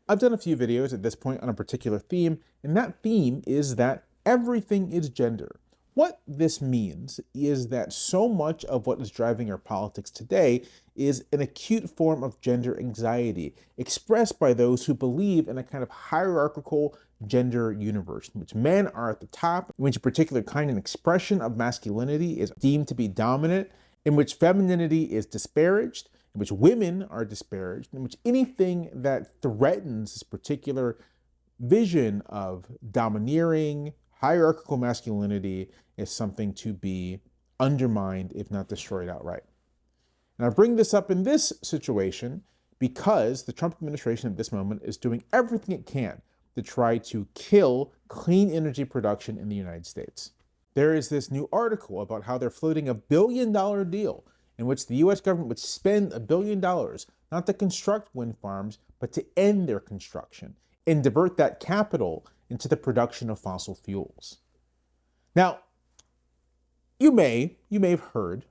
I've done a few videos at this point on a particular theme, and that theme is that everything is gender. What this means is that so much of what is driving our politics today is an acute form of gender anxiety, expressed by those who believe in a kind of hierarchical gender universe, in which men are at the top, in which a particular kind and expression of masculinity is deemed to be dominant, in which femininity is disparaged, in which women are disparaged, in which anything that threatens this particular vision of domineering, hierarchical masculinity is something to be undermined, if not destroyed outright. And I bring this up in this situation because the Trump administration at this moment is doing everything it can to try to kill clean energy production in the United States. There is this new article about how they're floating $1 billion deal in which the US government would spend $1 billion not to construct wind farms, but to end their construction and divert that capital into the production of fossil fuels. Now, you may have heard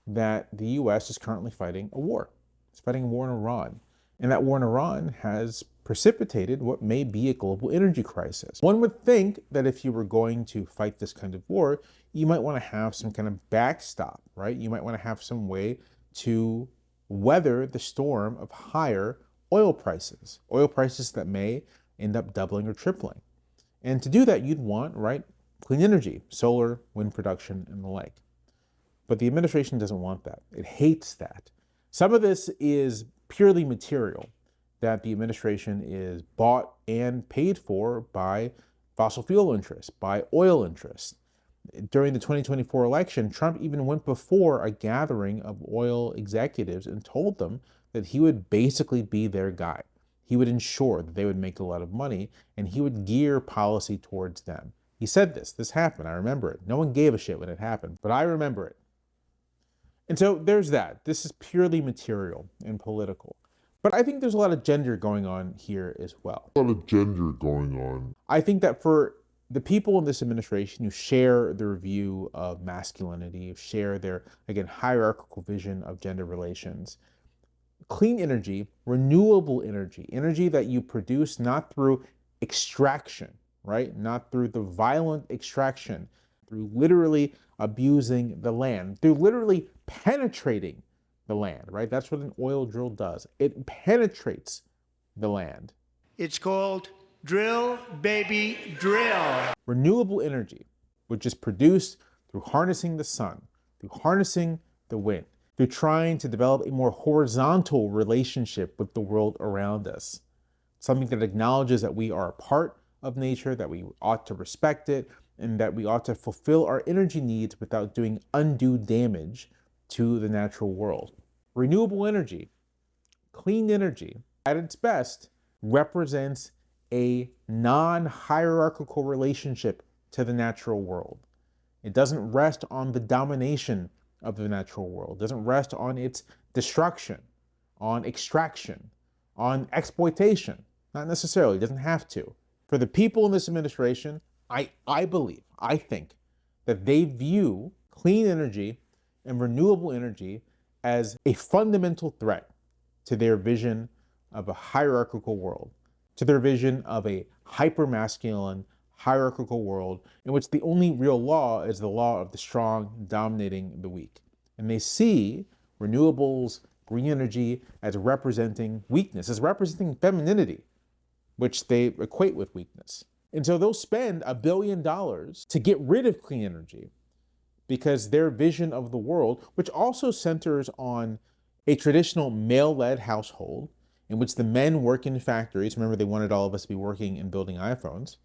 that the US is currently fighting a war. It's fighting a war in Iran. And that war in Iran has precipitated what may be a global energy crisis. One would think that if you were going to fight this kind of war, you might want to have some kind of backstop, right? You might want to have some way to weather the storm of higher oil prices that may end up doubling or tripling. And to do that, you'd want, right, clean energy, solar, wind production, and the like. But the administration doesn't want that. It hates that. Some of this is purely material, that the administration is bought and paid for by fossil fuel interests, by oil interests. During the 2024 election, Trump even went before a gathering of oil executives and told them that he would basically be their guy. He would ensure that they would make a lot of money, and he would gear policy towards them. He said this happened, I remember it. No one gave a shit when it happened, but I remember it. And so there's that. This is purely material and political. But I think there's a lot of gender going on here as well. I think that for the people in this administration who share their view of masculinity, who share their, again, hierarchical vision of gender relations, clean energy, renewable energy, energy that you produce not through extraction, right? Not through the violent extraction, through literally abusing the land, through literally penetrating the land, right? That's what an oil drill does. It penetrates the land. It's called drill, baby, drill. Renewable energy, which is produced through harnessing the sun, through harnessing the wind, through trying to develop a more horizontal relationship with the world around us. Something that acknowledges that we are a part of nature, that we ought to respect it, and that we ought to fulfill our energy needs without doing undue damage to the natural world. Renewable energy, clean energy, at its best, represents a non-hierarchical relationship to the natural world. It doesn't rest on the domination of the natural world. It doesn't rest on its destruction, on extraction, on exploitation. Not necessarily, it doesn't have to. For the people in this administration, I think that they view clean energy and renewable energy as a fundamental threat to their vision of a hierarchical world, to their vision of a hyper-masculine, hierarchical world in which the only real law is the law of the strong dominating the weak. And they see renewables, green energy as representing weakness, as representing femininity, which they equate with weakness. And so they'll spend $1 billion to get rid of clean energy because their vision of the world, which also centers on a traditional male-led household in which the men work in factories. Remember, they wanted all of us to be working and building iPhones.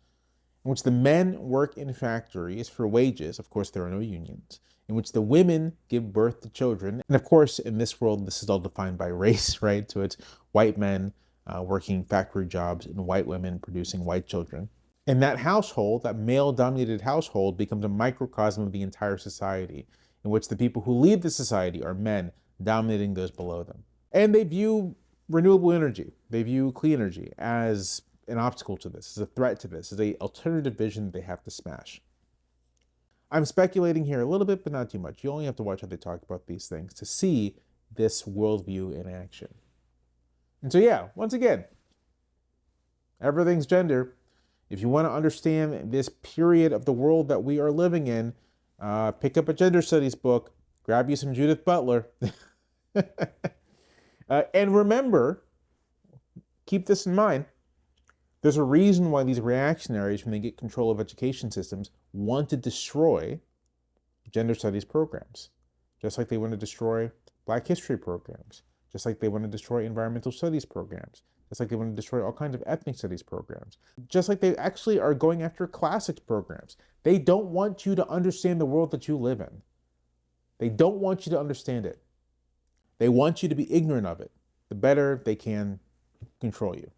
In which the men work in factories for wages. Of course, there are no unions. In which the women give birth to children. And of course, in this world, this is all defined by race, right? So it's white men working factory jobs and white women producing white children. And that household, that male-dominated household, becomes a microcosm of the entire society, in which the people who lead the society are men dominating those below them. And they view renewable energy, they view clean energy as an obstacle to this, as a threat to this, as an alternative vision that they have to smash. I'm speculating here a little bit, but not too much. You only have to watch how they talk about these things to see this worldview in action. And so yeah, once again, Everything's gender. If you want to understand this period of the world that we are living in, pick up a gender studies book, grab you some Judith Butler. And remember, keep this in mind, there's a reason why these reactionaries, when they get control of education systems, want to destroy gender studies programs, just like they want to destroy Black history programs, just like they want to destroy environmental studies programs, just like they want to destroy all kinds of ethnic studies programs, just like they actually are going after classics programs. They don't want you to understand the world that you live in. They don't want you to understand it. They want you to be ignorant of it. The better they can control you.